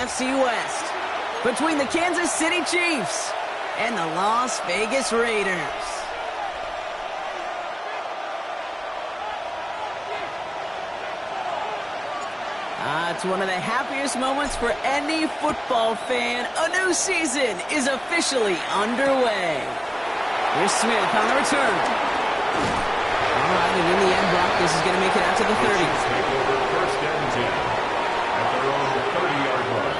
NFC West between the Kansas City Chiefs and the Las Vegas Raiders. It's one of the happiest moments for any football fan. A new season is officially underway. Here's Smith on the return. All right, and in the end, Brock, this is going to make it out to the 30. Take over first and 10 at their own 30-yard line.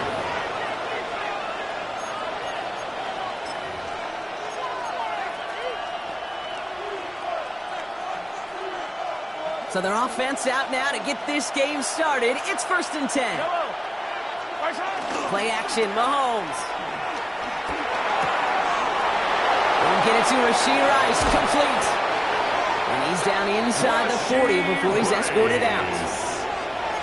So their offense out now to get this game started. It's first and 10. Play action, Mahomes. They'll get it to Rashee Rice, complete. And he's down inside the 40 before he's escorted out.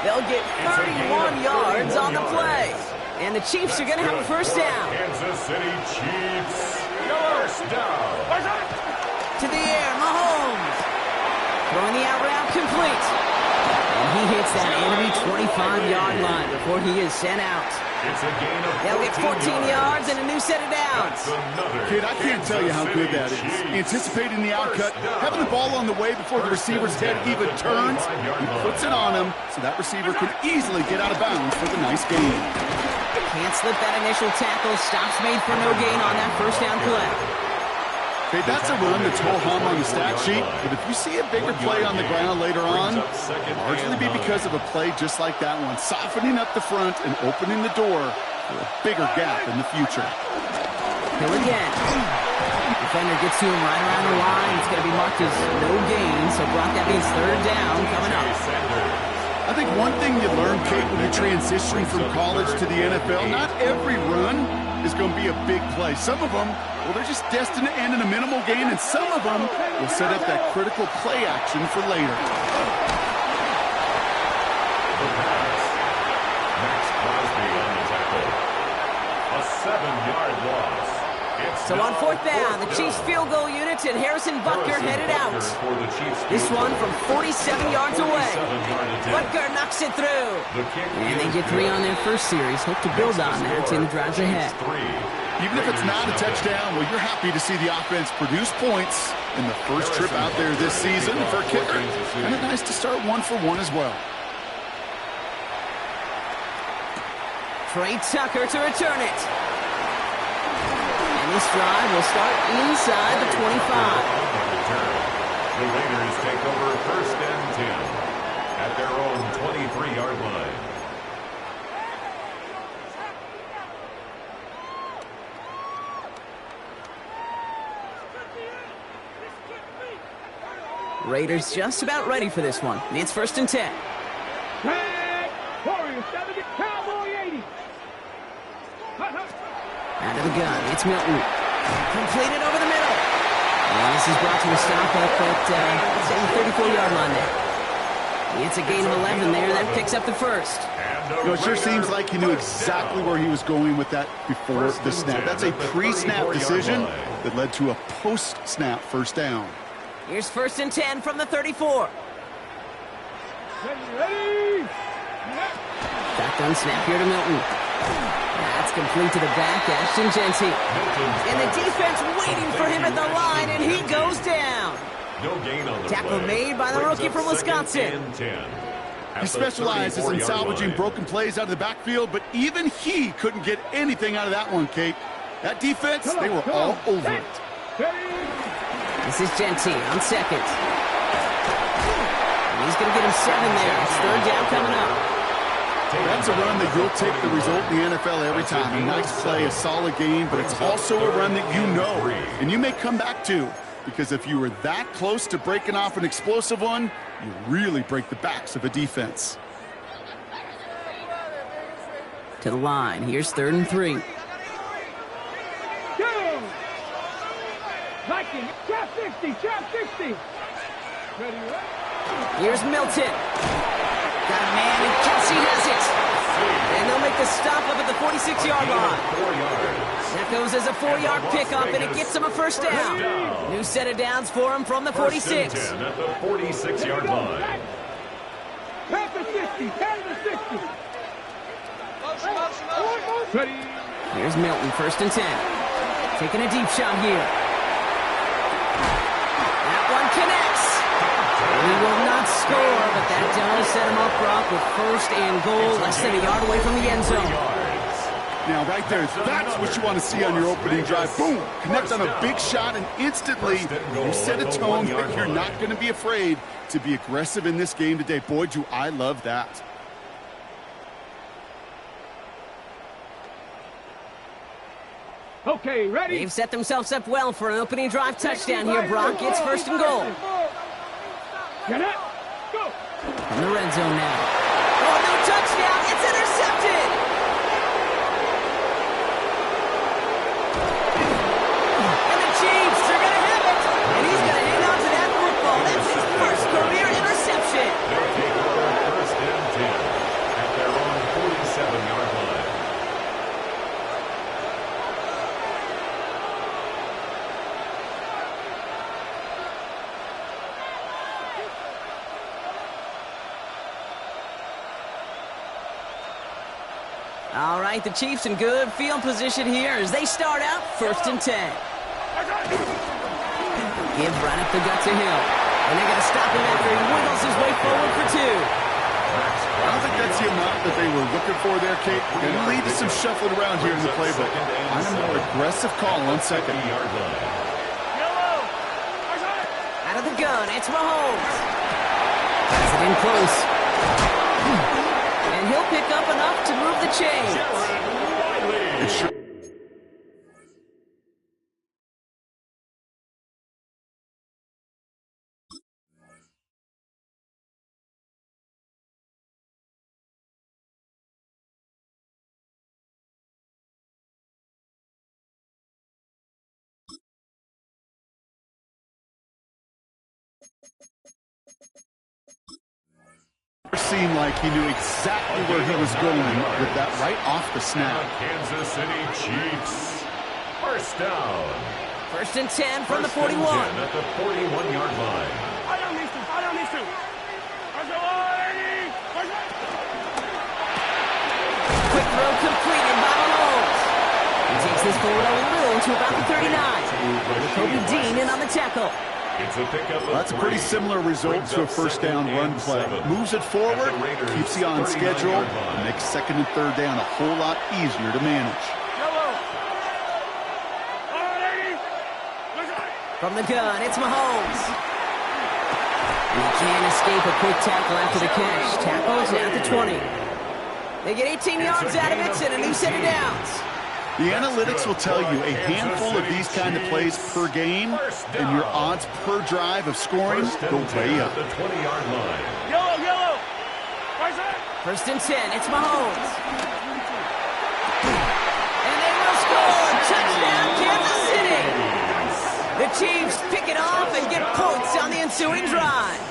They'll get 31 yards on the play. And the Chiefs are going to have a first down. Kansas City Chiefs, first down. To the air, Mahomes. Throwing the out route, complete. And he hits that enemy 25-yard line before he is sent out. It's a gain of 14 They'll get 14 yards and a new set of downs. Kid, I can't tell you how good that is. Anticipating the outcut, having the ball on the way before the receiver's head even turns, he puts it on him so that receiver can easily get out of bounds for the nice gain. Can't slip that initial tackle. Stops made for no gain on that first down play. Okay, that's a run that's ho-hum on the stat sheet, but if you see a bigger play on the ground later on, it'll largely be because of a play just like that one, softening up the front and opening the door for a bigger gap in the future. Hill again. Defender gets to him right around the line. It's going to be marked as no gain, so Brock, that means third down coming up. I think one thing you learn, Kate, when you transition from college to the NFL, not every run is going to be a big play. Some of them, well, they're just destined to end in a minimal gain, and some of them will set up that critical play action for later. The pass. Max Crosby on the tackle. A 7-yard loss. So on fourth down, the Chiefs field goal units and Harrison Butker headed out. This one from 47 yards away. Butker knocks it through. And they get 3 on their first series. Hope to build on that in the drives ahead. Even if it's not a touchdown, well, you're happy to see the offense produce points in the first trip out there this season. For a kicker, kind of nice to start 1-for-1 as well. Trey Tucker to return it. And this drive will start inside the 25. The Raiders take over first and 10 at their own 23-yard line. Raiders just about ready for this one. It's first and 10. Out of the gun, it's Milton. Completed over the middle. And this is brought to a stop up at the 34-yard line there. It's a gain of 11 there. That picks up the first. You know, it sure seems like he knew exactly where he was going with that before the snap. That's a pre-snap decision that led to a post-snap first down. Here's first and 10 from the 34. Shotgun snap here to Milton. That's complete to the back, Ashton Genty. And the defense waiting for him at the line, and he goes down. No gain on the tackle made by the rookie from Wisconsin. He specializes in salvaging broken plays out of the backfield, but even he couldn't get anything out of that one, Kate. That defense, they were all over it. This is Genty on second. And he's going to get him 7 there. It's third down coming up. That's a run that you'll take the result in the NFL every time. A nice play, a solid game, but it's also a run that you know and you may come back to, because if you were that close to breaking off an explosive one, you really break the backs of a defense. To the line. Here's third and 3. Here's Milton. Got a man, and Kelsey has it. And they'll make the stop up at the 46-yard line. That goes as a 4-yard pickup, and it gets him a first down. New set of downs for him from the 46. First and 10 at the 46-yard line. 10 to 60, 10 to 60. Motion, motion, motion. Ready. Here's Milton, 1st and 10. Taking a deep shot here. That one connects. He will not score, but that does set him up, Brock, with 1st and goal, less than a yard away from the end zone. Now, right there, that's what you want to see on your opening drive. Boom! Connect on a big shot, and instantly you set a tone that you're not going to be afraid to be aggressive in this game today. Boy, do I love that. Okay, ready. They've set themselves up well for an opening drive touchdown here, Brock. It's 1st and goal. Get it. Go. From the red zone now. Oh, no touchdown. It's intercepted. And the Chiefs are going to have it. And he's going to hang on to that football. That's his 1st career interception. They'll take over 1st and 10 at their own 47-yard line. All right, the Chiefs in good field position here as they start out 1st and 10. Give right up the gut to Hill. And they're going to stop him after he wiggles his way forward for 2. I don't think that's the amount that they were looking for there, Kate. Going to lead to some shuffling around here in the playbook. On a more aggressive call on 2nd. Out of the gun, it's Mahomes. Has it in close. And he'll pick up enough to move the chains. Seemed like he knew exactly where he was going with that right off the snap. Kansas City Chiefs. 1st down. 1st and 10 from the 41. 1st and 10 at the 41-yard line. Quick throw completed by Mahomes. He takes this forward a little to about the 39. Kobe Dean in on the tackle. It's a pickup. Well, that's a pretty similar result to a 1st down run play. Moves it forward, keeps you on schedule, and makes 2nd and 3rd down a whole lot easier to manage. From the gun, it's Mahomes. He can't escape a quick tackle after the catch. Tackles down at the 20. They get 18 yards out of it and a new set of downs. The analytics will tell you a handful of these kind of plays per game, and your odds per drive of scoring go way up. The 20-yard line. Yellow. 1st and 10, it's Mahomes. And they will score. Touchdown, Kansas City. The Chiefs pick it off and get points on the ensuing drive.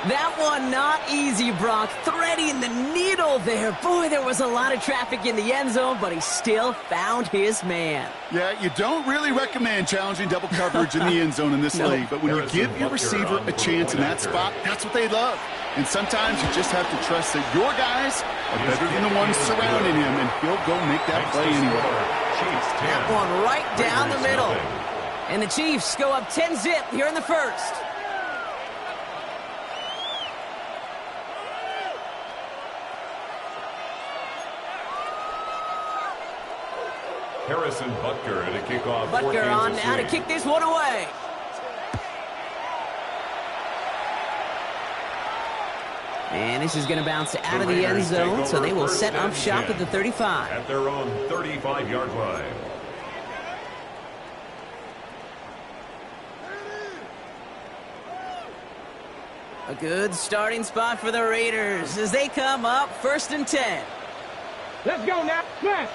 That one not easy, Brock. Threading the needle there. Boy, there was a lot of traffic in the end zone, but he still found his man. Yeah, you don't really recommend challenging double coverage in the end zone in this league, but when you give your receiver a chance in that spot, that's what they love. And sometimes you just have to trust that your guys are better than the ones surrounding him, and he'll go make that play anyway. That one right down the middle. And the Chiefs go up 10-zip here in the 1st. Harrison Butker at a kickoff. Butker on now to kick this one away. And this is going to bounce out of the end zone, so they will set up shop at the 35. At their own 35-yard line. A good starting spot for the Raiders as they come up 1st and 10. Let's go now. Smash.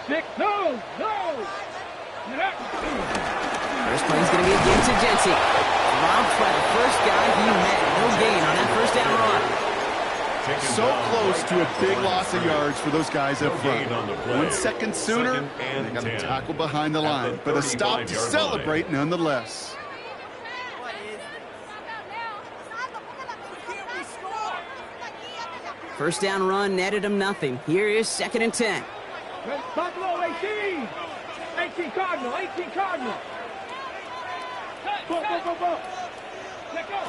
Stick. No. Get up. First play is going to be against Genty. Robbed by the first guy he met. No gain on that 1st down run. So close to a big loss of yards for those guys up front. 1 second sooner, and they got a tackle behind the line. But a stop to celebrate nonetheless. First down run netted him nothing. Here is 2nd and 10. Buffalo, 18. 18 Cardinal, 18 Cardinal. Go. Let go.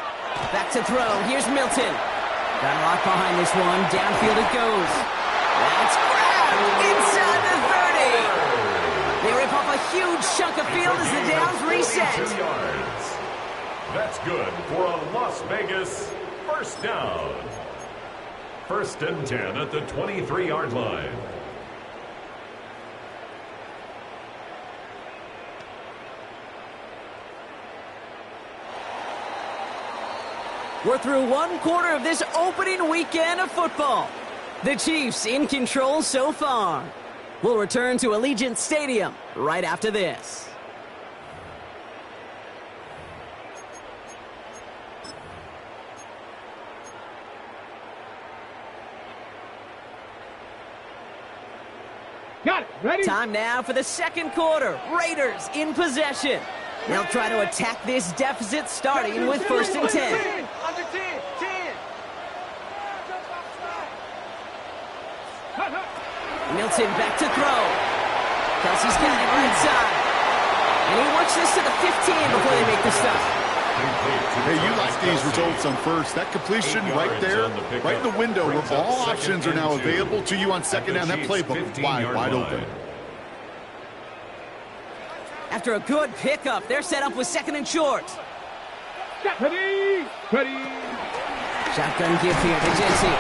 Back to throw. Here's Milton. Got a lot behind this one. Downfield it goes. That's grabbed inside the 30. They rip off a huge chunk of field as the downs reset. 42 yards. That's good for a Las Vegas first down. 1st and 10 at the 23-yard line. We're through 1 quarter of this opening weekend of football. The Chiefs in control so far. We'll return to Allegiant Stadium right after this. Got it. Ready? Time now for the 2nd quarter. Raiders in possession. They'll try to attack this deficit starting with 1st and 10. Under 10. Milton back to throw. Kelsey's got it right side. And he works this to the 15 before they make the stop. Hey, you like these results on first. That completion right there, right in the window where all options are now available to you on 2nd down. That playbook wide open. After a good pickup, they're set up with 2nd and short. Ready. Shotgun give here to Jesse.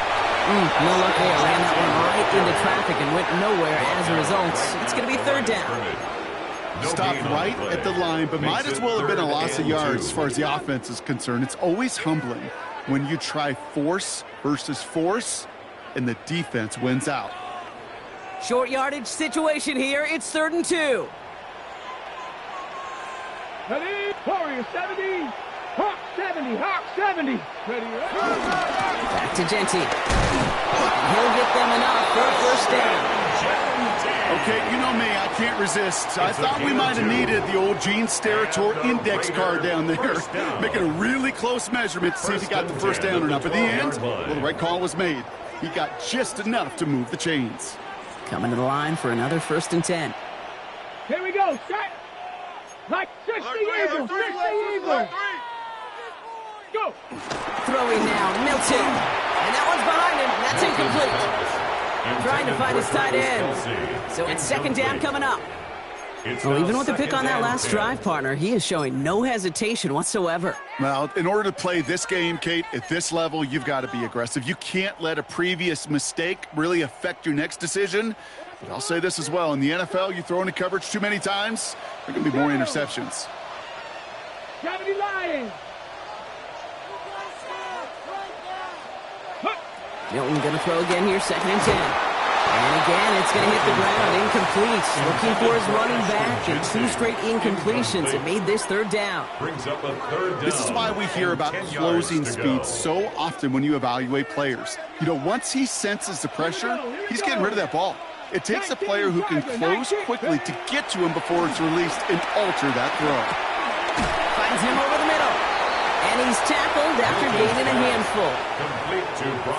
No luck there. Ran that one right into traffic and went nowhere as a result. It's going to be 3rd down. Stopped right at the line, but might as well have been a loss of yards as far as the offense is concerned. It's always humbling when you try force versus force and the defense wins out. Short yardage situation here. It's 3rd and 2. Ready. Warrior 70. Hawk 70. Hawk 70. Ready. Back to Genty. He'll get them enough for a 1st down. Okay, you know me, I can't resist. I thought we might have needed the old Gene Steratore index card down there, making a really close measurement to see if he got the 1st down or not. But in the end, well, the right call was made. He got just enough to move the chains. Coming to the line for another 1st and 10. Here we go. Set. Like 60 Eagles. 60 Eagles. Go. Throwing now, Milton. And that one's behind him. That's incomplete. Trying to find his tight end. So it's 2nd down coming up. Well, even with the pick on that last drive, partner, he is showing no hesitation whatsoever. Well, in order to play this game, Kate, at this level, you've got to be aggressive. You can't let a previous mistake really affect your next decision. But I'll say this as well. In the NFL, you throw into coverage too many times, there can be more interceptions. 70 Lions. Milton going to throw again here, 2nd and 10. And again, it's going to hit the ground, incomplete. Looking for his running back, and 2 straight incompletions. It made this 3rd down. Brings up a 3rd down. This is why we hear about closing speed so often when you evaluate players. You know, once he senses the pressure, he's getting rid of that ball. It takes a player who can close quickly to get to him before it's released and alter that throw. Finds him over the middle. And he's tackled after gaining a handful.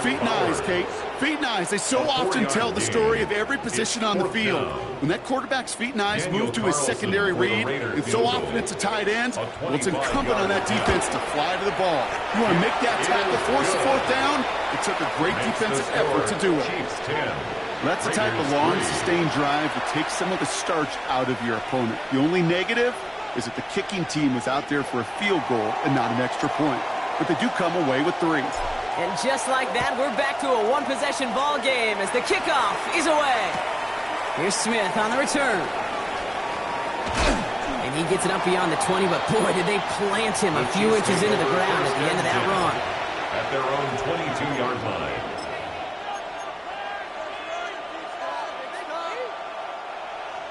Feet and eyes, Kate. Feet and eyes. They so often tell the story of every position on the field. When that quarterback's feet and eyes move to his secondary read, and so often it's a tight end, well, it's incumbent on that defense to fly to the ball. You want to make that tackle, force the 4th down? It took a great defensive effort to do it. That's the type of long, sustained drive that takes some of the starch out of your opponent. The only negative is that the kicking team was out there for a field goal and not an extra point. But they do come away with 3. And just like that, we're back to a 1-possession ball game as the kickoff is away. Here's Smith on the return. And he gets it up beyond the 20, but boy, did they plant him a few inches into the ground at the end of that run. At their own 22-yard line.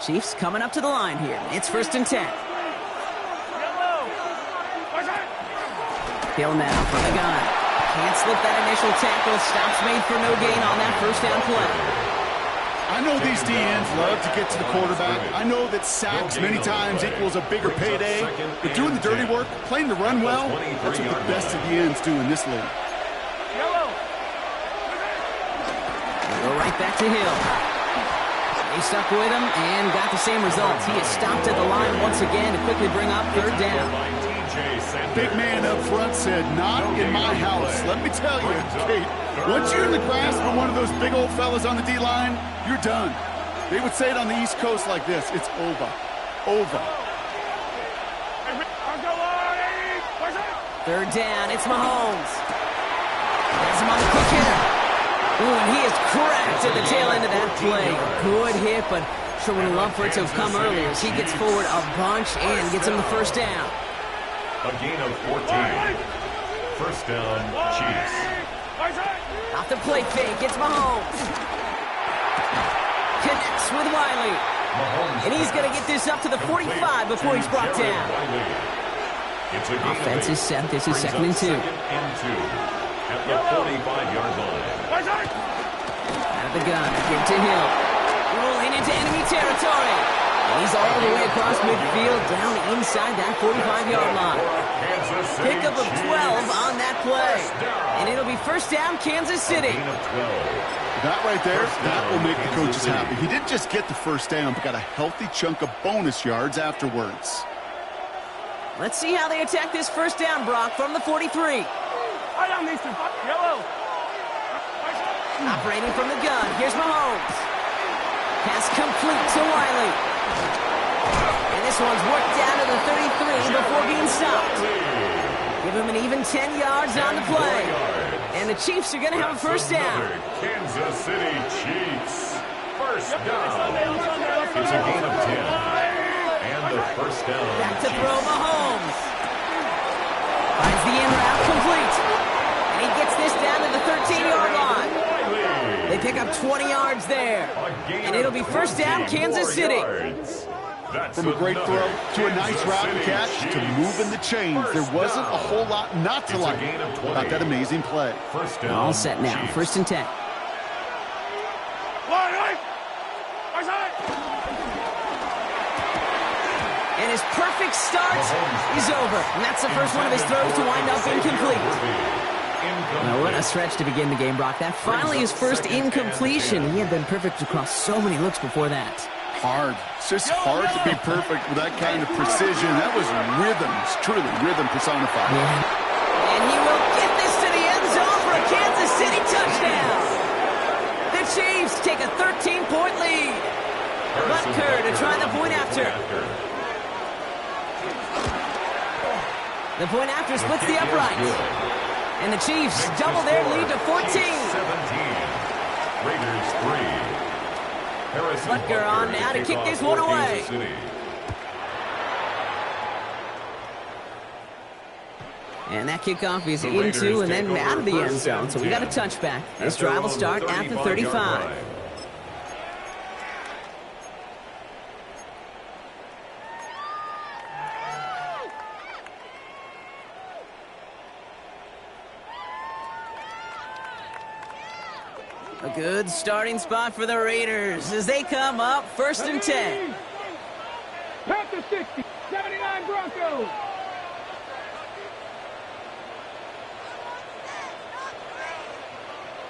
Chiefs coming up to the line here. It's 1st and 10. Hill now from the gun. Can't slip that initial tackle. Stops made for no gain on that 1st down play. I know these DNs love to get to the quarterback. I know that sacks many times equals a bigger payday. But doing the dirty work, playing the run well, that's what the best of the ends do in this league. Go right back to Hill. They stuck with him and got the same results. He is stopped at the line once again to quickly bring up third down. Big man up front said, not in my house. Let me tell you, Kate, once you're in the grasp of one of those big old fellas on the D-line, you're done. They would say it on the East Coast like this, it's over. Over. Third down, it's Mahomes. That's him on the quick hitter. Ooh, and he is cracked at the tail end of that play. Good hit, but sure would have loved for it to have come earlier as he gets forward a bunch and gets him the first down. A gain of 14. First down, Chiefs. Off the play fake, it's Mahomes. Connects with Wiley. And he's going to get this up to the 45 before he's brought down. Offense is set. This is 2nd and 2. At the 45-yard line. Out of the gun, give to Hill. Rolling into enemy territory. And he's all the way across midfield, down inside that 45-yard line. Pickup of 12 on that play. And it'll be first down, Kansas City. That right there, that will make the coaches happy. He didn't just get the first down, but got a healthy chunk of bonus yards afterwards. Let's see how they attack this first down, Brock, from the 43. Operating from the gun, here's Mahomes. Pass complete to Wiley. And this one's worked down to the 33 before being stopped. Give him an even 10 yards on the play. And the Chiefs are going to have a first down. Kansas City Chiefs. First down. It's a gain of 10. And the first down. Back to throw Mahomes. Finds the in route complete. And he gets this down to the 13-yard line. They pick up 20 yards there. And it'll be first down, Kansas City. From a great throw to a nice route and catch to moving the chains. There wasn't a whole lot not to like about that amazing play. All set now, first and 10. And his perfect start is over. And that's the first one of his throws to wind up incomplete. Now, what a stretch to begin the game, Brock. That finally his first incompletion. He had been perfect across so many looks before that. Hard. It's just hard to be perfect with that kind of precision. That was rhythm. It's truly rhythm personified. Yeah. And he will get this to the end zone for a Kansas City touchdown. The Chiefs take a 13-point lead. Butker to try the point after. The point after splits the upright. And the Chiefs double their lead to 14. 17. Raiders 3. Butker on now to kick this one away. And that kickoff is into and then out of the end zone. So we got a touchback. This drive will start at the 35. A good starting spot for the Raiders as they come up first and 10. Panther 60, 79 Broncos.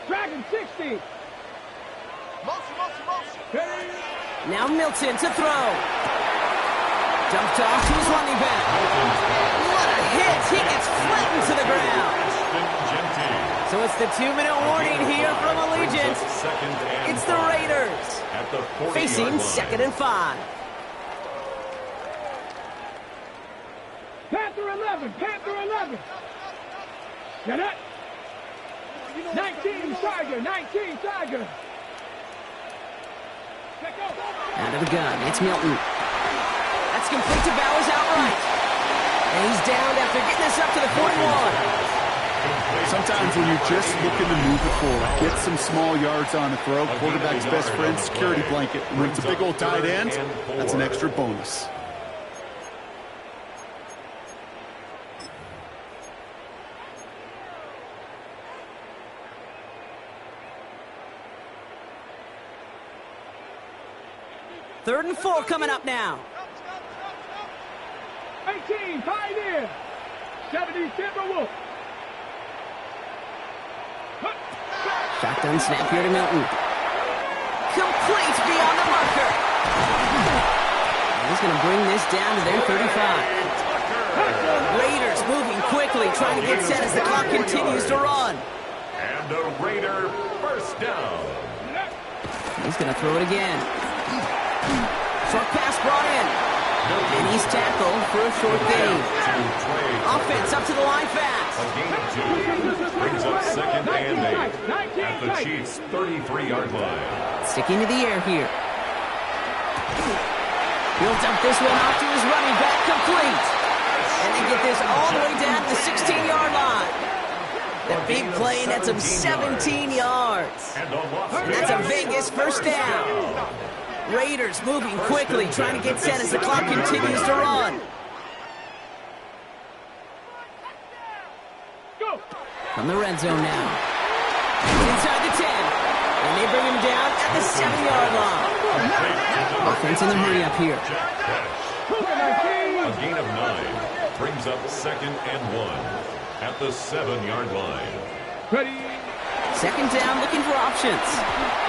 Dragon 60. Now Milton to throw. Dumped off to his running back. What a hit. He gets flattened to the ground. So it's the 2-minute warning here from Allegiant. It's the Raiders facing 2nd and 5. Panther 11, Panther 11. Get it? 19 Tiger, 19 Tiger. Out of the gun, it's Milton. That's complete to Bowers outright. And he's down after getting this up to the 41. Sometimes when you're just looking to move it forward, get some small yards on a throw, quarterback's best friend, security blanket. And when it's a big old tight end, that's an extra bonus. Third and 4 coming up now. 18 Pioneer. 70 Timberwolf. Shotgun snap here to Milton. complete beyond the marker. He's going to bring this down to their 35. Raiders moving quickly, trying to get set as the clock continues to run. And a Raider first down. He's going to throw it again. Short pass brought in. And he's tackled for a short gain. Offense up to the line fast. A gain of 2 brings up second and 8 at the Chiefs' 33-yard line. Sticking to the air here. He'll dump this one off to his running back, complete. And they get this all the way down to the 16-yard line. The big play nets him 17 yards. And that's a Vegas first down. Raiders moving quickly, trying to get set as the clock continues to run. From the red zone now. Inside the 10. And they bring him down at the 7-yard line. Offense in the hurry up here. A gain of 9 brings up second and 1 at the 7-yard line. Ready. Second down, looking for options.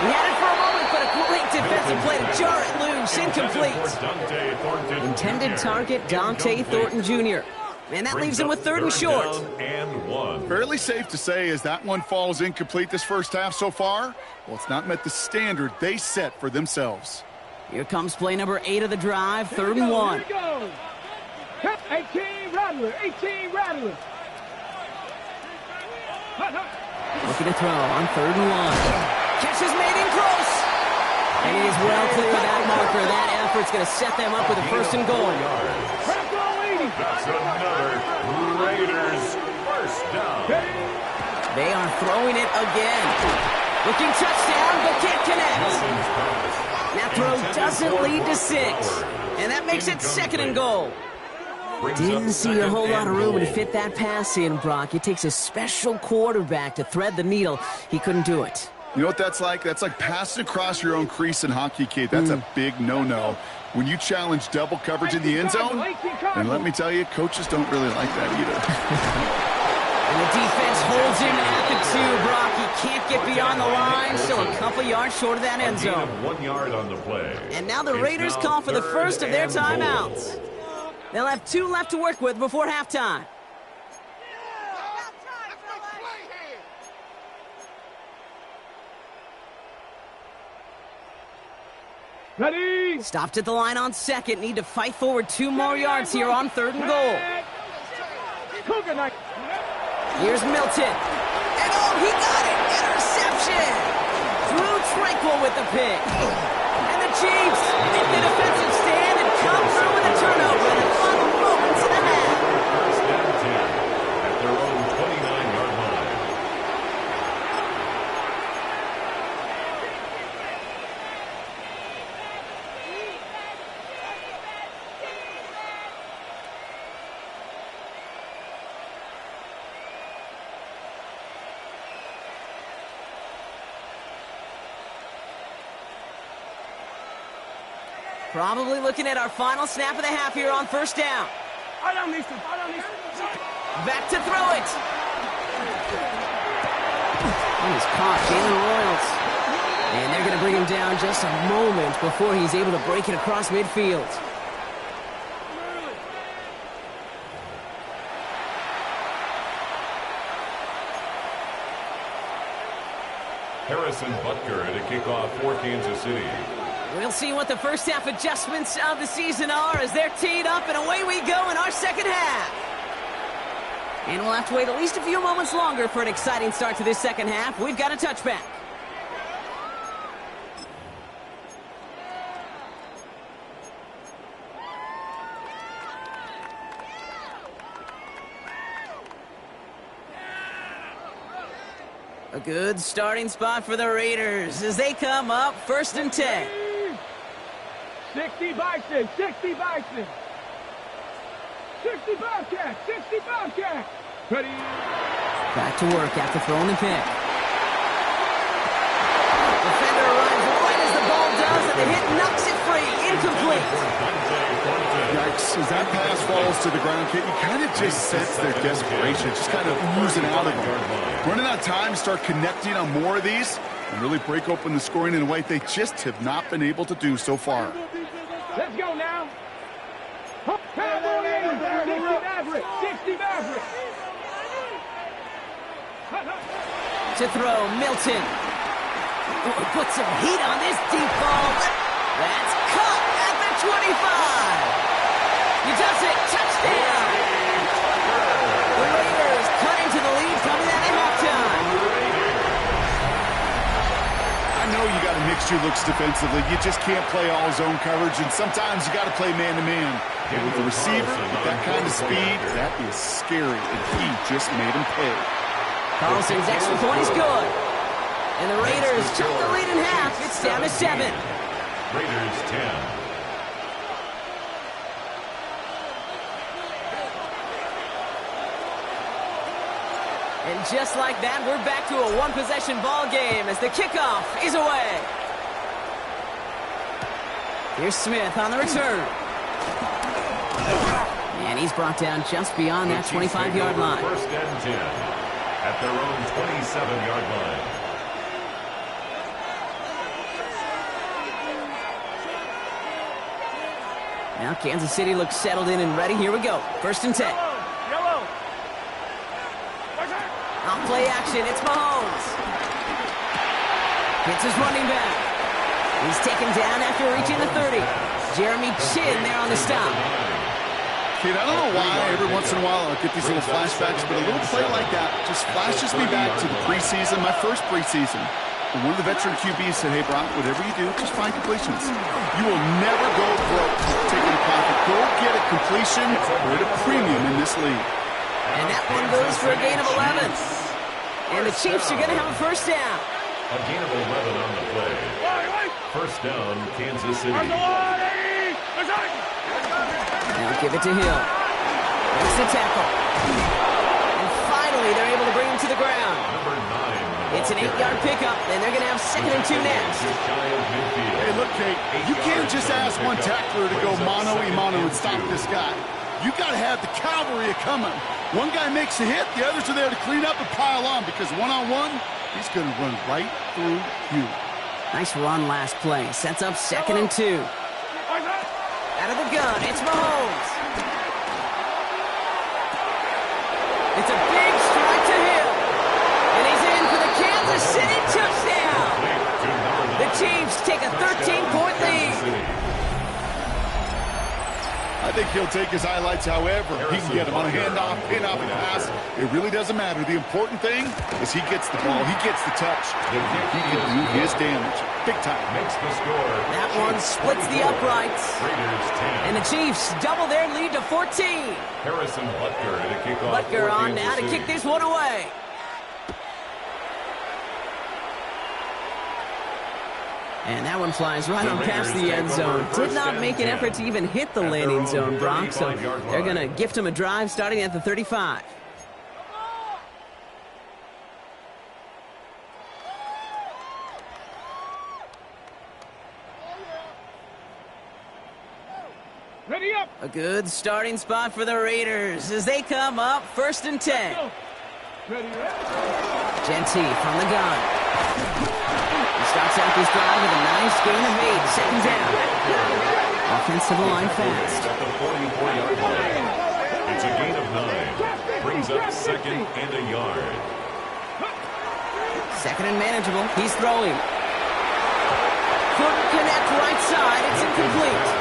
He had it for a moment, but a great defensive play to jar it loose. Incomplete. Intended target, Dante Thornton Jr. And that leaves him with third and short. And 1. Fairly safe to say as that one falls incomplete this first half so far, well, it's not met the standard they set for themselves. Here comes play number 8 of the drive, third and 1. Here we go. 18 Rattler, 18 Rattler. Looking to throw on third and 1. Catch is made in close. And he is well clear of that marker. That effort's going to set them up with a first and goal. That's another Raiders first down. They are throwing it again. Looking touchdown, but can't connect. That throw doesn't lead to 6. And that makes it second and goal. Didn't see a whole lot of room to fit that pass in, Brock. It takes a special quarterback to thread the needle. He couldn't do it. You know what that's like? That's like passing across your own crease in hockey, kid. That's a big no-no. When you challenge double coverage in the end zone, and let me tell you, coaches don't really like that either. And the defense holds him at the 2, Brock. He can't get beyond the line, still a couple yards short of that end zone. 1 yard on the play. And now the Raiders call for the first of their timeouts. They'll have 2 left to work with before halftime. Ready. Stopped at the line on second. Need to fight forward 2 more yards here on third and goal. Here's Milton. And oh, he got it! Interception! Drew Tranquil with the pick. And the Chiefs make the defensive stand and come through with a turnover in the final moments of the half. First and 10 at their own 29-yard line. Probably looking at our final snap of the half here on first down. Back to throw it. And he's caught, Jalen Royals. And they're going to bring him down just a moment before he's able to break it across midfield. Harrison Butker to kick off for Kansas City. We'll see what the first half adjustments of the season are as they're teed up, and away we go in our second half. And we'll have to wait at least a few moments longer for an exciting start to this second half. We've got a touchback. A good starting spot for the Raiders as they come up first and 10. 60 Bison, 60 Bison. 60 Bobcat, 60 Bobcat. Ready. Back to work after throwing the pick. Defender arrives right as the ball does, and the hit knocks it free. Incomplete. Yikes, as that pass falls to the ground, kid, you kind of just sense their desperation, just kind of oozing out of them. Running out of time to start connecting on more of these, and really break open the scoring in a way they just have not been able to do so far. Let's go now. Cowboy 60 Maverick. 60 Maverick. To throw, Milton. Put some heat on this deep ball. That's caught at the 25. He does it. Touchdown. The Raiders cut into the lead coming out of halftime. I know you got to mix your looks defensively. You just can't play all zone coverage, and sometimes you got to play man-to-man. And with the receiver, with that kind of speed, that is scary, and he just made him pay. Carlson's extra point is good. And the Raiders cut the lead in half. It's down to 7. Raiders 10. And just like that, we're back to a one-possession ball game as the kickoff is away. Here's Smith on the return. And he's brought down just beyond that 25-yard line. First and 10 at their own 27-yard line. Now Kansas City looks settled in and ready. Here we go. First and 10. Yellow. Off play action. It's Mahomes. Hits his running back. He's taken down after reaching the 30. Jeremy Chin there on the stop. Kid, I don't know why every once in a while I'll get these little flashbacks, but a little play like that just flashes me back to the preseason, my first preseason. And one of the veteran QBs said, hey, Brock, whatever you do, just find completions. You will never go broke taking a profit. Go get a completion or at a premium in this league. And that one goes for a gain of 11. And the Chiefs are going to have a first down. A gain of 11 on the play. First down, Kansas City. Now give it to Hill. Makes the tackle. And finally, they're able to bring him to the ground. Number 9. It's an 8-yard pickup, and they're going to have 2nd and 2 next. Hey, look, Kate, you can't just ask one tackler to go mano-a-mano and stop this guy. You got to have the cavalry coming. One guy makes a hit, the others are there to clean up and pile on, because one-on-one, he's going to run right through you. Nice run last play. Sets up 2nd and 2. Out of the gun, it's Mahomes. It's a big strike to Hill. And he's in for the Kansas City touchdown. The Chiefs take a 13-point lead. I think he'll take his highlights however he can get him on a handoff, pin-off, and pass. It really doesn't matter. The important thing is he gets the ball, he gets the touch. He can do his damage. Big time. Makes the score. That one splits the uprights. Raiders 10. And the Chiefs double their lead to 14. Harrison Butker to kick off. Butker for on Kansas now to City. kick this one away. And that one flies right on past the end zone. Did not make an effort to even hit the landing zone, Brock. So they're going to gift him a drive starting at the 35. Ready up. A good starting spot for the Raiders as they come up 1st and 10. Ready up. Genty from the gun. He starts out this drive with a nice gain of 8. 2nd down. Offensive line fast. At the 44-yard line. It's a gain of 9. Brings up 2nd and a yard. 2nd and manageable. He's throwing. Couldn't connect right side. It's incomplete.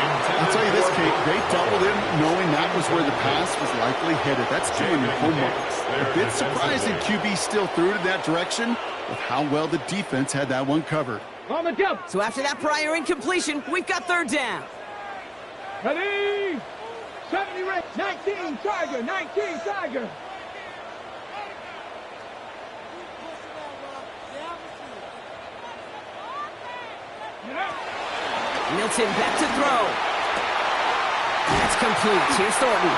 I'll tell you this, Kate, they doubled him knowing that was where the pass was likely headed. That's doing your homework. A bit surprising QB still threw it in that direction with how well the defense had that one covered. On the jump. So after that prior incompletion, we've got 3rd down. Ready. 70 Red. 19 Tiger. 19 Tiger. Milton back to throw. That's complete. Here's Thornton.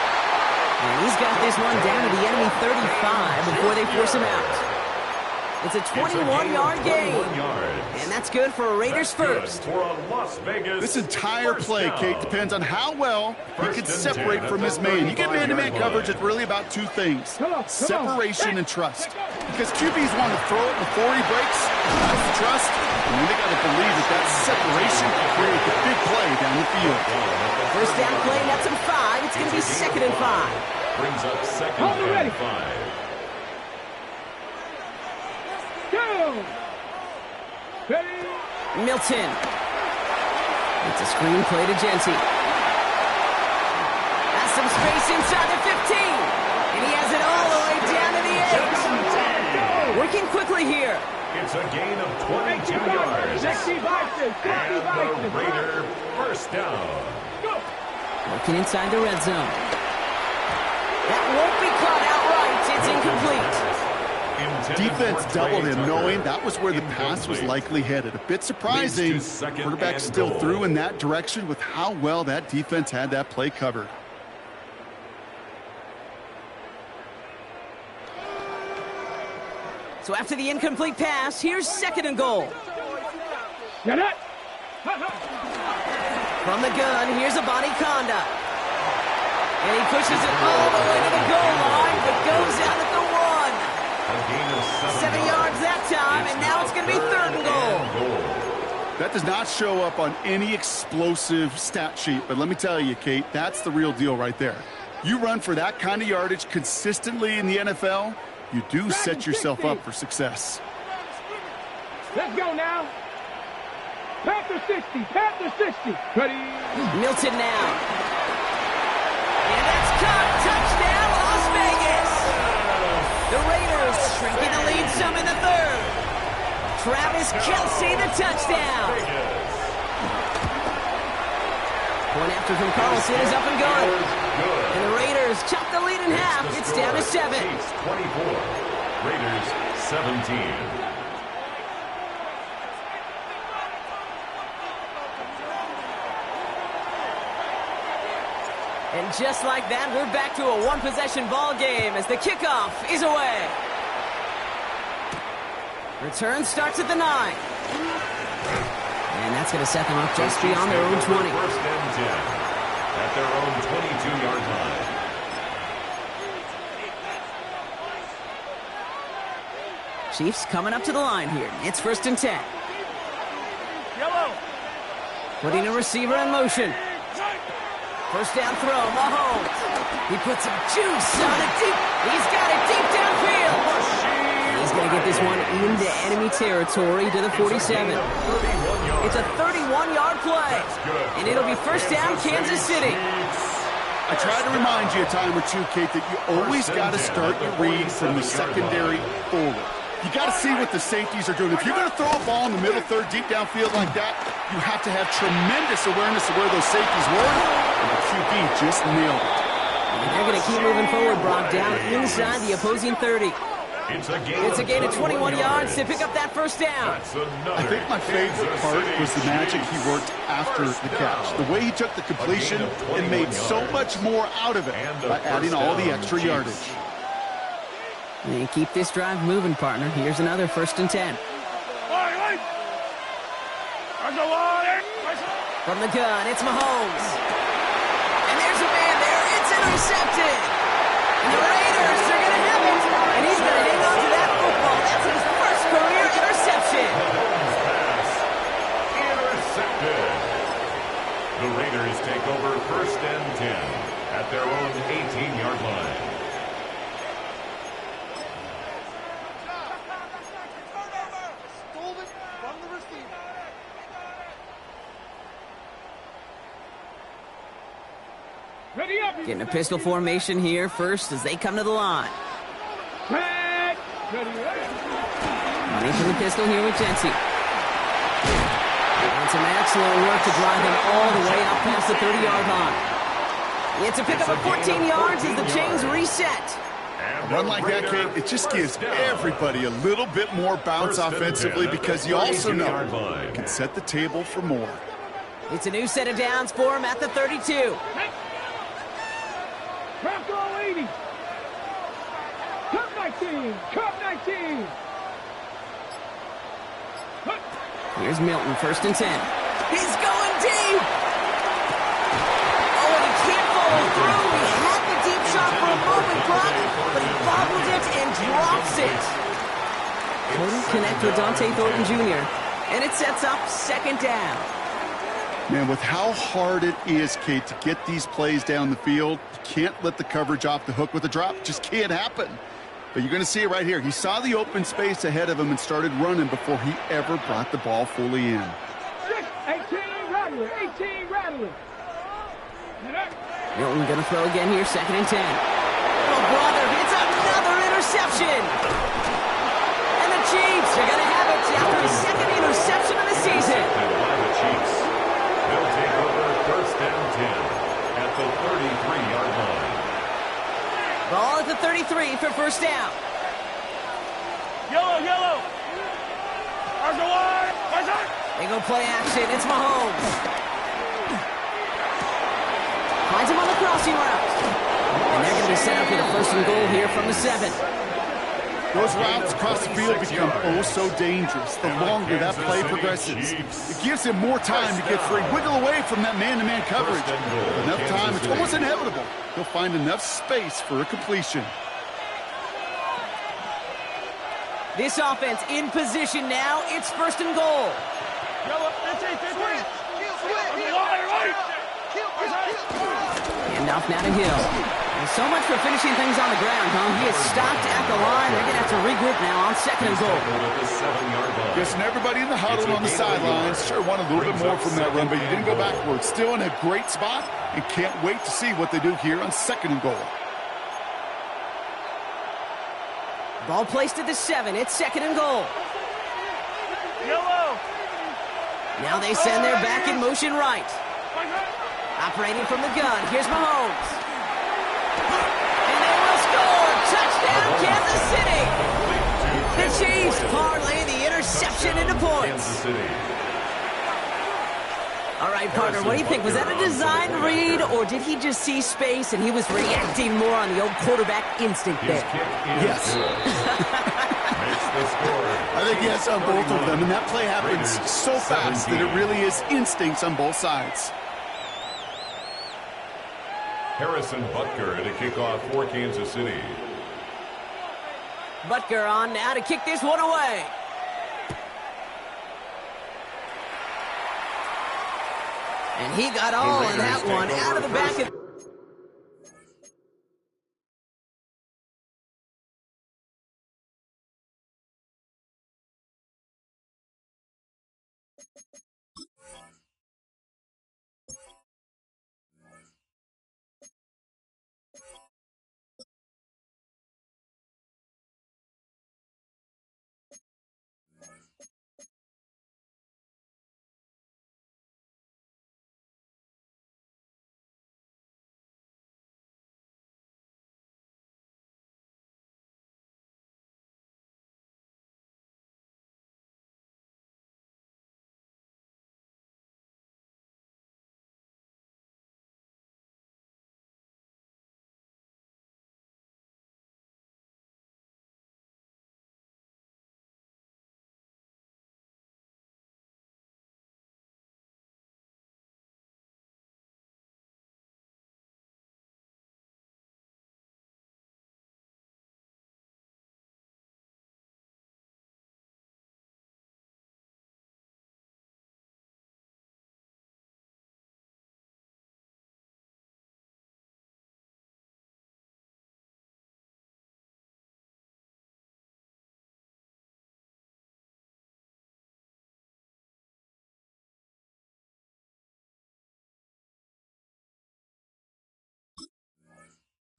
And he's got this one down to the enemy 35 before they force him out. It's a 21-yard gain. And that's good for a Raiders first. For a Las Vegas This entire first play, down. Kate, depends on how well he can First and separate 10 from at his the man. You get man-to-man 35-yard coverage, line. it's really about 2 things. Come on. Separation and trust. Because QBs want to throw it before he breaks, That's the trust, and then they got to believe that that separation can create the big play down the field. First down play, that's him 5. It's going to be 2nd and 5. Brings up 2nd and 5. Go! Ready? Milton. It's a screen play to Genty. Has some space inside the 15. And he has it all the way down to the 8. Working quickly here. It's a gain of 22 yards. And the Raider first down. Working inside the red zone. That won't be caught outright. It's incomplete. Defense doubled him, knowing that was where the pass was likely headed. A bit surprising. Quarterback still threw in that direction with how well that defense had that play covered. So after the incomplete pass, here's 2nd and goal. Get it! From the gun, here's a body conduct. And he pushes it all the way to the goal line, but goes out at the 1. A gain of 7 yards that time, and now it's going to be 3rd and goal. That does not show up on any explosive stat sheet, but let me tell you, Kate, that's the real deal right there. You run for that kind of yardage consistently in the NFL, you do set yourself up for success. Let's go now. Panther 60, Panther 60. Ready? Milton now. And that's caught. Touchdown, Las Vegas. The Raiders shrinking the lead some in the 3rd. Travis Kelce, the touchdown. Point after from Carlson is up and going. And the Raiders chop the lead in half. It's down to 7. 24. Raiders 17. And just like that, we're back to a one-possession ball game as the kickoff is away. Return starts at the 9. And that's going to set them up just beyond their own 20. First and 10 at their own 22-yard line. Chiefs coming up to the line here. It's 1st and 10. Yellow. Putting a receiver in motion. First down throw, Mahomes. He puts some juice on it deep. He's got it deep downfield. He's going to get this one into enemy territory to the 47. It's a 31-yard play. And it'll be first down, Kansas City. I try to remind you a time or two, Kate, that you always got to start your read from the secondary forward. You got to see what the safeties are doing. If you're going to throw a ball in the middle third deep downfield like that, you have to have tremendous awareness of where those safeties were, and the QB just nailed it. And they're going to keep moving forward, Brock, down inside the opposing 30. It's a gain of 21 yards to pick up that first down. I think my favorite part was the magic he worked after the catch. The way he took the completion and made so much more out of it by adding all the extra yardage. And keep this drive moving, partner. Here's another 1st and 10. From the gun, it's Mahomes. And there's a man there. It's intercepted. And the Raiders are going to have it. And he's going to hang on to that football. That's his first career interception. Intercepted. The Raiders take over 1st and 10 at their own 18-yard line. Getting a pistol formation here first as they come to the line. Money from the pistol here with Genty. And some excellent work to drive him all the way out past the 30-yard line. It's a pickup of 14 yards as the chains reset. A run like that, Kate, it just gives everybody a little bit more bounce offensively because you also know you can set the table for more. It's a new set of downs for him at the 32. Bronco 80. Cup 19. Cup 19. Here's Milton, 1st and 10. He's going deep. Oh, and he can't follow through. He had the deep shot for a moment, Brock, but he bobbled it and drops it. Couldn't connect with Dante Thornton Jr. And it sets up second down. Man, with how hard it is, Kate, to get these plays down the field, you can't let the coverage off the hook with a drop. It just can't happen. But you're going to see it right here. He saw the open space ahead of him and started running before he ever brought the ball fully in. 18 rattling, 18 rattling. Milton going to throw again here, second and 10. Oh, brother, it's another interception. And the Chiefs are going to have it after his second interception of the season. By the Chiefs. They'll take over first and 10 at the 33-yard line. Ball at the 33 for first down. Yellow, yellow. They go play action. It's Mahomes. Finds him on the crossing route. And they're going to be set up with a first and goal here from the 7. Those routes across the field become oh so dangerous the longer that play progresses. It gives him more time to get free, wiggle away from that man-to-man coverage. With enough time, it's almost inevitable. He'll find enough space for a completion. This offense in position now. It's first and goal. Handoff now to Hill. And so much for finishing things on the ground, huh? He is stopped at the line. They're going to have to regroup now on second and goal. Guessing everybody in the huddle on the sidelines sure want a little bit more from that run, but you didn't go backwards. Still in a great spot, and can't wait to see what they do here on second and goal. Ball placed at the 7. It's second and goal. Yellow. Now they send their back in motion right. Operating from the gun. Here's Mahomes. And they will score. Touchdown, Kansas City. The Chiefs parlay the interception into points. All right, partner, what do you think? Was that a design read, or did he just see space and he was reacting more on the old quarterback instinct there? Yes. I think yes on both of them, and that play happens so fast that it really is instincts on both sides. Harrison Butker to kick off for Kansas City. Butker on now to kick this one away. And he got all of that one out of the back of...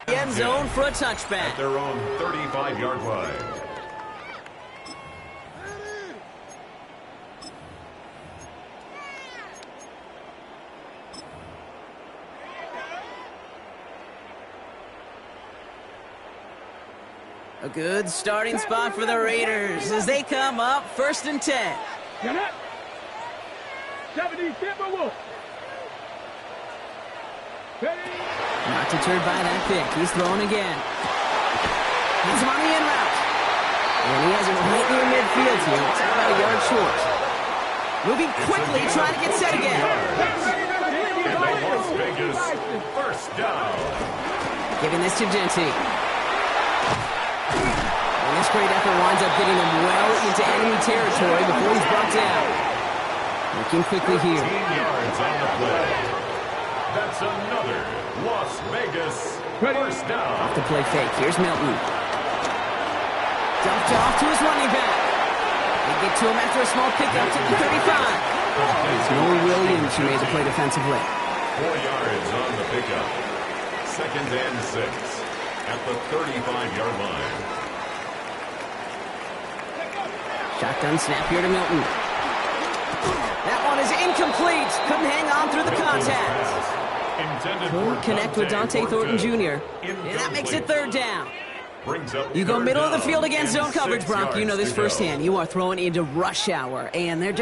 End zone for a touchback. At their own 35-yard line. A good starting spot for the Raiders as they come up first and 10. 70 Timberwolves. Not deterred by that pick. He's throwing again. He's on the in route. And he has it right near midfield here. It's about a yard short. Moving quickly, trying to get set again. And the Las Vegas first down. Giving this to Genty. This great effort winds up getting him well into enemy territory before he's brought down. Working quickly here. 15 yards on the play. That's another Las Vegas first down. Off the play fake. Here's Milton. Dumped off to his running back. They get to him after a small pickup to the 35. It's Noah Williams who made the play defensively. 4 yards on the pickup. 2nd and 6 at the 35-yard line. Shotgun snap here to Milton. That one is incomplete. Couldn't hang on through the contact. Couldn't connect with Dante Thornton Jr. And that makes it 3rd down. You go middle of the field against zone coverage, Brock. You know this firsthand. You are throwing into rush hour, and there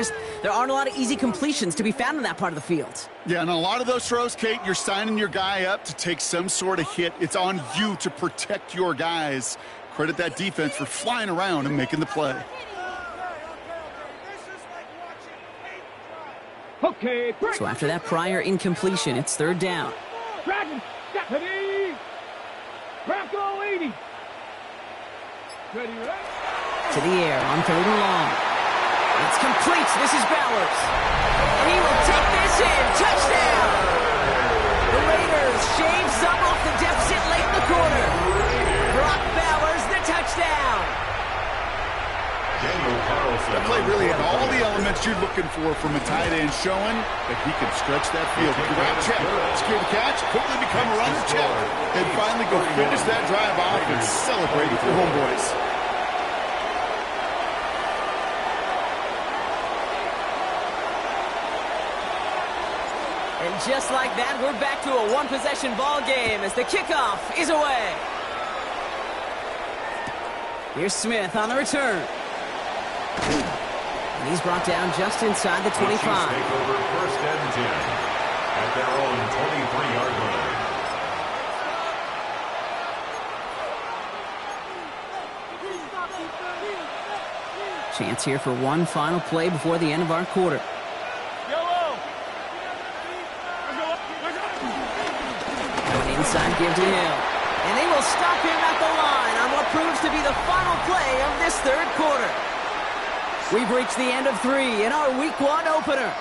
aren't a lot of easy completions to be found in that part of the field. Yeah, and a lot of those throws, Kate, you're signing your guy up to take some sort of hit. It's on you to protect your guys. Credit that defense for flying around and making the play. Okay, So after that prior incompletion, it's 3rd down. Dragon, Stephanie, Bronco 80. Ready, right? To the air on 3rd and long. It's complete. This is Bowers. And he will take this in. Touchdown! The Raiders shave some off the deficit late in the quarter. Brock Bowers, the touchdown. That play really had all the elements you're looking for from a tight end, showing that he can stretch that field. Grab check, secure the catch, quickly become a runner check, and finally go finish that drive off and celebrate with your homeboys. And just like that, we're back to a one-possession ball game as the kickoff is away. Here's Smith on the return. And he's brought down just inside the 25. Take over 1st and 10 at their own 23-yard line. Chance here for one final play before the end of our quarter. An inside give to Hill. And they will stop him at the line on what proves to be the final play of this 3rd quarter. We've reached the end of 3 in our Week 1 opener.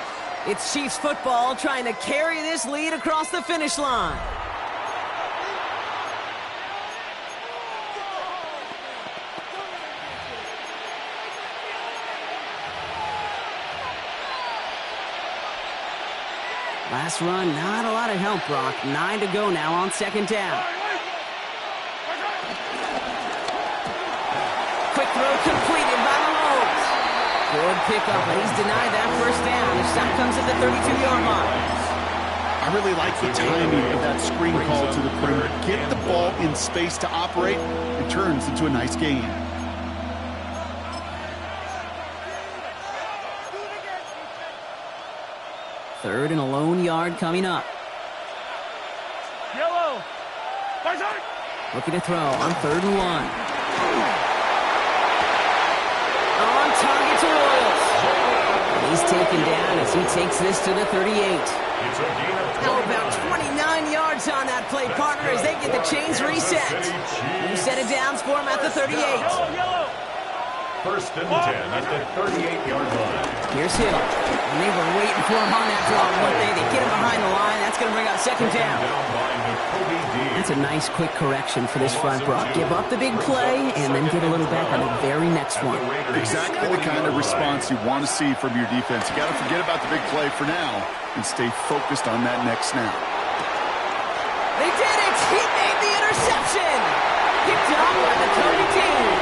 It's Chiefs football trying to carry this lead across the finish line. Last run, not a lot of help, Brock. 9 to go now on 2nd down. Quick throw completed by Mahomes. Good pickup, but he's denied that 1st down. The shot comes at the 32-yard line. I really like the timing of that screen call to the perimeter. Get the ball in space to operate, and turns into a nice gain. Third and a lone yard coming up. Yellow. Looking to throw on 3rd and 1. On target to Royals. He's taken down as he takes this to the 38. How about 29 yards on that play, partner, as they get the chains reset. You set it down for him at the 38. 1st and 10 at the 38-yard line. Here's Hill. And they were waiting for him on that draw, weren't they? They get him behind the line. That's going to bring out 2nd down. That's a nice quick correction for this front, Brock. Give up the big play and then get a little back on the very next one. Exactly the kind of response you want to see from your defense. You got to forget about the big play for now and stay focused on that next snap. They did it! He made the interception! Picked up by the Cody team.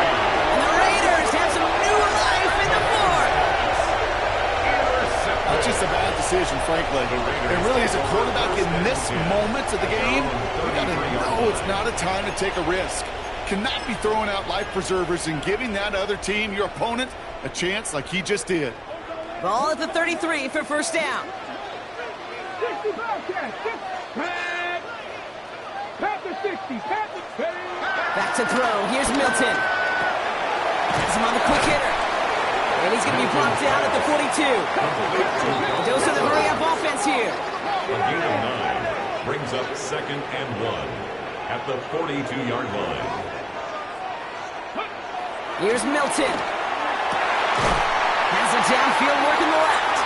And the Raiders have some new life in the fourth. It's just a bad decision, frankly. And really, as a quarterback in this moment of the game, you got to know it's not a time to take a risk. Cannot be throwing out life preservers and giving that other team, your opponent, a chance like he just did. Ball at the 33 for 1st down. 60 Bobcats. Pat the 60. Back to throw. Here's Milton. Has him on the quick hitter. And he's going to be brought down at the 42. Dose of the hurry-up offense here. A gain of 9 brings up 2nd and 1 at the 42-yard line. Here's Milton. Has a downfield work in the left.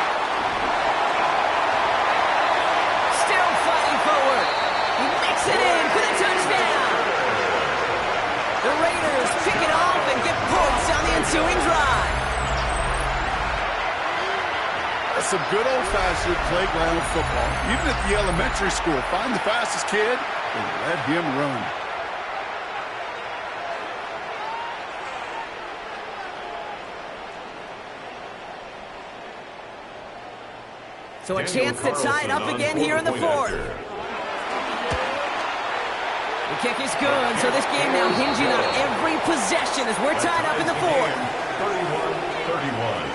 Still fighting forward. He makes it in for the touchdown. The Raiders pick it off and get points on the ensuing drive. That's some good old-fashioned playground football. Even at the elementary school, find the fastest kid and let him run. So a chance to tie it up again here in the fourth. The kick is good, so this game now hinging on every possession as we're tied up in the fourth. 31-31.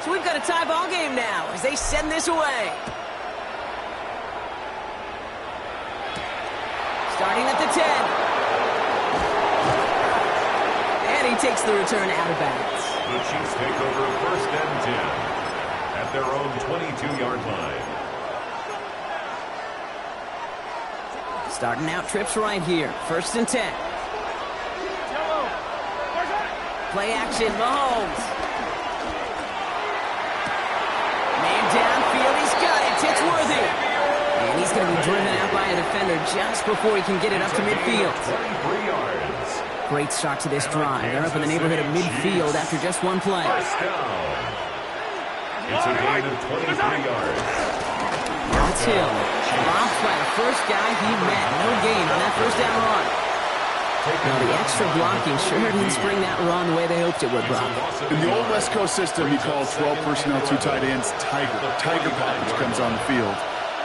So we've got a tie ball game now as they send this away. Starting at the 10. And he takes the return out of bounds. The Chiefs take over 1st and 10 at their own 22-yard line. Starting out trips right here. 1st and 10. Play action, Mahomes. Man downfield, he's got it. It's Worthy. And he's going to be driven out by a defender just before he can get it up to midfield. 23 yards. Great start to this drive. They're up in the neighborhood of midfield after just one play. First down. It's a gain of 23 yards. That's Hill. Blocked by the first guy he met. No gain on that first down run. Now the extra blocking sure didn't spring that run the way they hoped it would, Brock. In the old West Coast system, you call 12 personnel, 2 tight ends, Tiger. Tiger package comes on the field.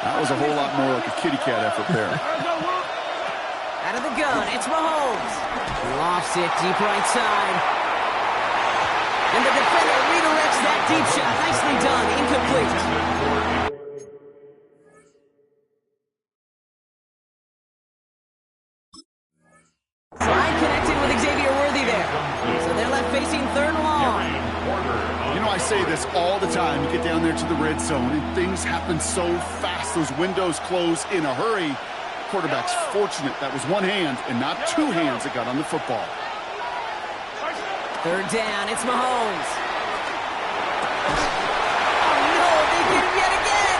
That was a whole lot more like a kitty cat effort there. Out of the gun, it's Mahomes. Lofts it deep right side. And the defender redirects that deep shot. Nicely done. Incomplete. Trying connecting with Xavier Worthy there. So they're left facing 3rd and long. You know, I say this all the time. You get down there to the red zone, and things happen so fast. Those windows close in a hurry. Quarterback's fortunate that was one hand and not 2 hands that got on the football. 3rd down, it's Mahomes. Oh no, they get it yet again.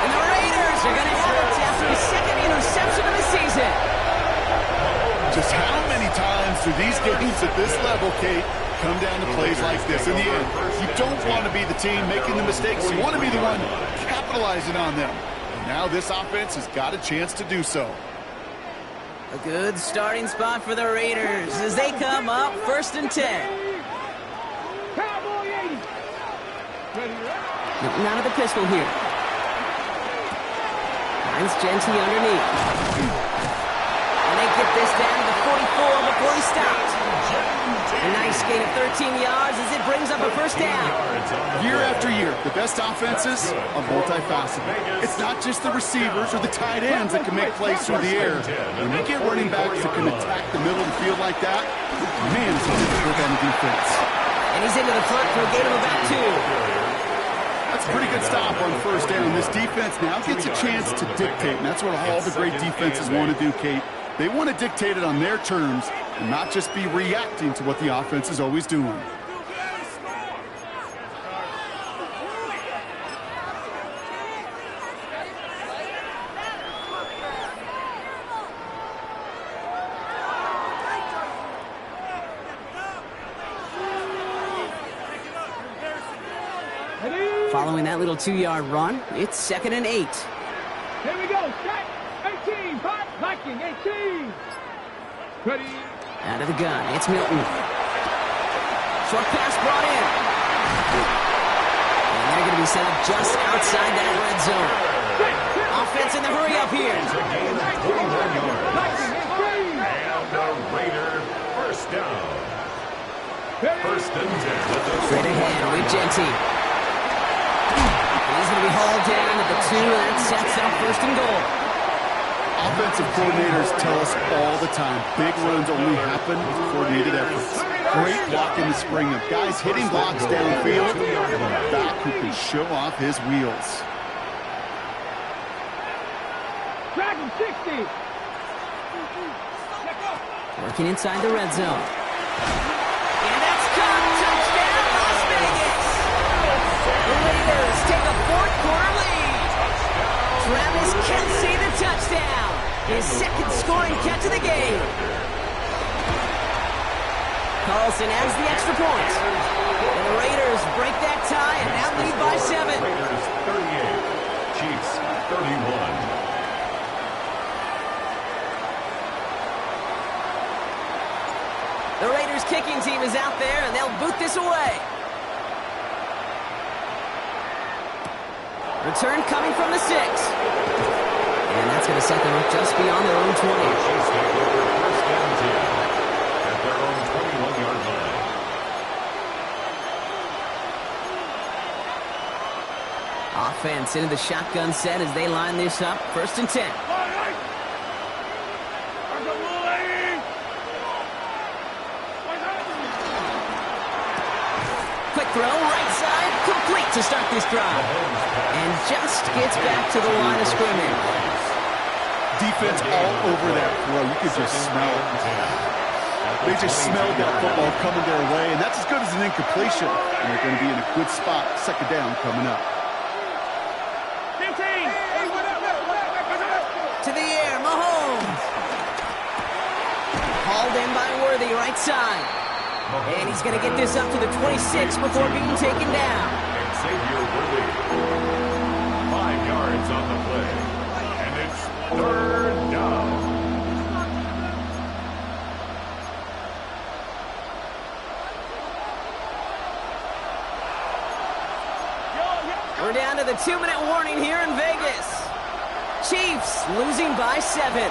And the Raiders are going to have it after his 2nd interception of the season. Just how many times do these games at this level, Kate, come down to plays like this? In the end, you don't want to be the team making the mistakes. You want to be the one capitalizing on them. Now this offense has got a chance to do so. A good starting spot for the Raiders as they come up 1st and 10. Getting out of the pistol here. Finds Genty underneath. And they get this down to the 44 before he stopped. A nice gain of 13 yards as it brings up a 1st down. Year after year, the best offenses are multifaceted. It's not just the receivers or the tight ends that can make plays through the air. When you get running backs that can attack the middle of the field like that, man, it's going to work on the defense. And he's into the front for a gain of about 2. That's a pretty good stop on 1st down. This defense now gets a chance to dictate, and that's what all the great defenses want to do, Kate. They want to dictate it on their terms and not just be reacting to what the offense is always doing. Following that little 2-yard run, it's 2nd and 8. Here we go. Set. 18. Hot. Viking. 18. Ready. Out of the gun, it's Milton. Short pass brought in. And they're going to be set up just outside that red zone. Offense in the hurry up here. It's a gain of 21 yards. And the Raider 1st down. 1st and 10 at the Straight ahead with Genty. He's going to be hauled down at the 2, and that sets up 1st and goal. Offensive coordinators tell us all the time, big runs only happen with coordinated efforts. Great block in the spring of guys hitting blocks downfield, and a back who can show off his wheels. 60. Working inside the red zone. And that's caught. Touchdown, Las Vegas. The Raiders take a fourth-quarter lead. Travis Kelce, the touchdown. His second scoring catch of the game. Carlson adds the extra point. And the Raiders break that tie and now lead by 7. Raiders 38, Chiefs 31. The Raiders kicking team is out there, and they'll boot this away. Return coming from the 6. And that's going to set them up just beyond their own 20. Chiefs take over first and 10 at their own 21-yard line. Offense into the shotgun set as they line this up. First and 10. Quick throw, right side, complete to start this drive. And just gets back to the line of scrimmage. Defense all over that throw. You could just smell it. They just smelled that football coming their way, and that's as good as an incompletion. And they're going to be in a good spot. Second down coming up. 15. To the air, Mahomes. Hauled in by Worthy, right side. And he's going to get this up to the 26 before being taken down. Xavier Worthy. 5 yards on the play. And it's third down. We're down to the 2-minute warning here in Vegas. Chiefs losing by 7.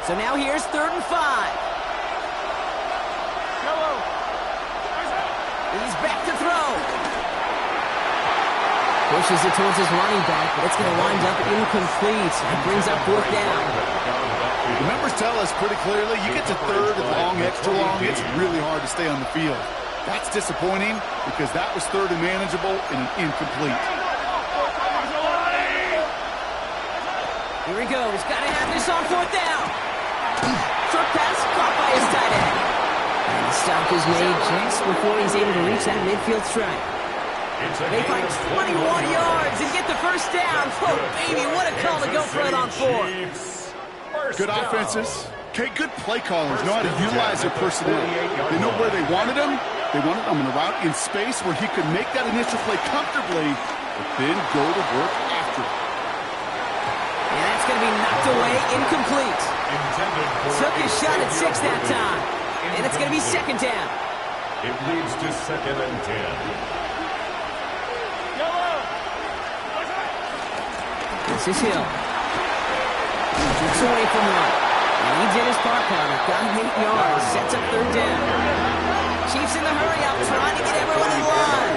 So now here's 3rd and 5. He's back to throw. Pushes it towards his running back, but it's going to wind up incomplete. It brings up 4th down. The numbers tell us pretty clearly, you get to 3rd and long, extra long, it's really hard to stay on the field. That's disappointing because that was 3rd and manageable and an incomplete. Here he goes. Got to have this on 4th down. Short pass caught by his tight end. And the stop is made just before he's able to reach that midfield strike. They find 21 yards and get the first down. Oh, baby, what a call to go for it on 4th. Good offenses. Okay, good play callers know how to utilize their personnel. They know where they wanted him. They wanted him in a route in space where he could make that initial play comfortably, but then go to work after it. And that's going to be knocked away, incomplete. Took his shot at 6 that time. And it's going to be 2nd down. It leads to 2nd and 10. This is Hill. Gets away from one. Leads in his park corner. Got him 8 yards. Sets up 3rd down. Chiefs in the hurry up, trying to get everyone in line.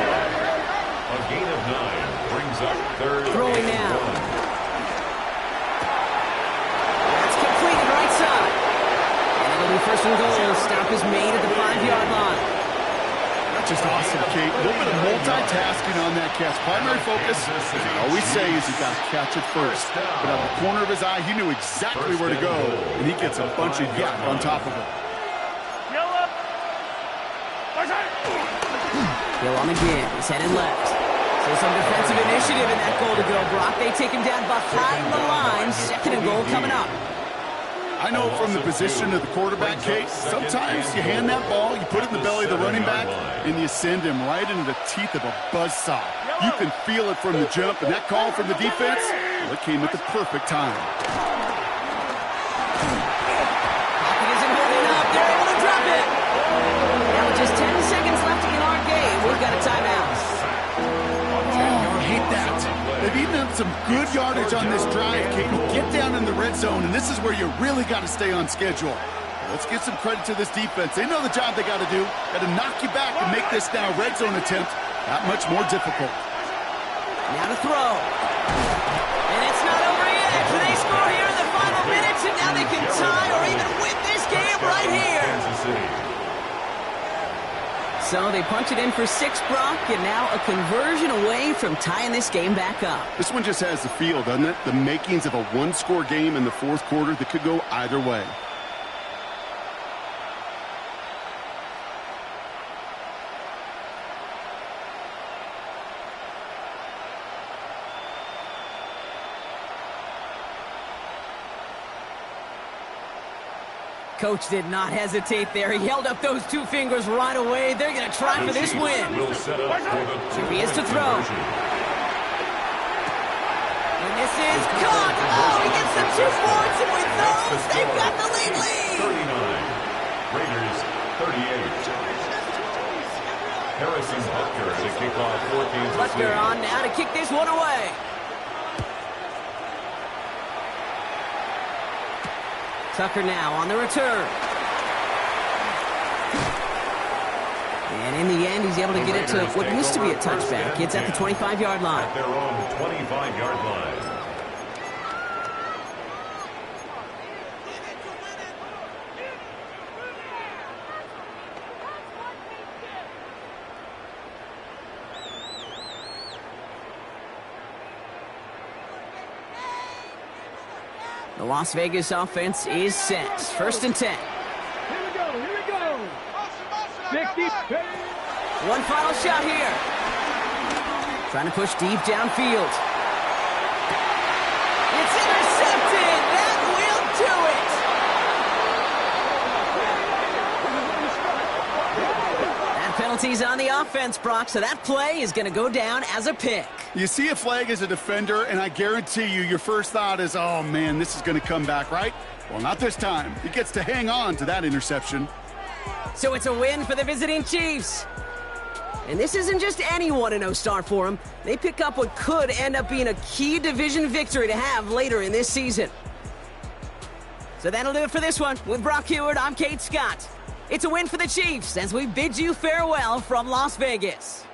A gain of 9 brings up 3rd. Throwing now. That's completed right side. And it'll be 1st and goal. Stop is made at the 5-yard line. That's just awesome, Kate. A little bit of multitasking on that catch. Primary focus, as they always say, is you got to catch it first. But out of the corner of his eye, he knew exactly where to go, and he gets a bunch of yak on top of it. Hill on again. He's headed left. So some defensive initiative in that goal to go, Brock. They take him down behind the line. 2nd and goal coming up. I know from the position of the quarterback, Kate, sometimes you hand that ball, you put it in the belly of the running back, and you send him right into the teeth of a buzzsaw. You can feel it from the jump, and that call from the defense, well, it came at the perfect time. Pocket isn't holding up. They're able to drop it. Now with just 10 seconds left in our game, we've got a timeout. Oh, I hate that. They've even had some good yardage on this drive, Kate. Get down in the red zone, and this is where you really got to stay on schedule. Let's give some credit to this defense. They know the job they got to do. Got to knock you back and make this now red zone attempt that much more difficult. Now to throw. And it's not over yet. They score tie or even win this game right here. Kansas City. So they punch it in for 6, Brock, and now a conversion away from tying this game back up. This one just has the feel, doesn't it? The makings of a one-score game in the fourth quarter that could go either way. Coach did not hesitate there. He held up those 2 fingers right away. They're going to try for this win. Will set up for the Here he is to throw. conversion. And this is caught. Oh, he gets the 2 points, and with those, they've got the lead. 39. Raiders 38. Harrison Butker to kick off for Kansas City. Butker on now to kick this one away. Tucker now on the return. And in the end, he's able to get it to what used to be a touchback. It's at the 25-yard line. At their own 25-yard line. The Las Vegas offense is set. 1st and 10. Here we go. 60. One final shot here. Trying to push deep downfield. It's intercepted. That will do it. That penalty's on the offense, Brock, so that play is going to go down as a pick. You see a flag as a defender, and I guarantee you your first thought is, oh, man, this is going to come back, right? Well, not this time. He gets to hang on to that interception. So it's a win for the visiting Chiefs. And this isn't just any 1-0 start for them. They pick up what could end up being a key division victory to have later in this season. So that'll do it for this one. With Brock Heward, I'm Kate Scott. It's a win for the Chiefs as we bid you farewell from Las Vegas.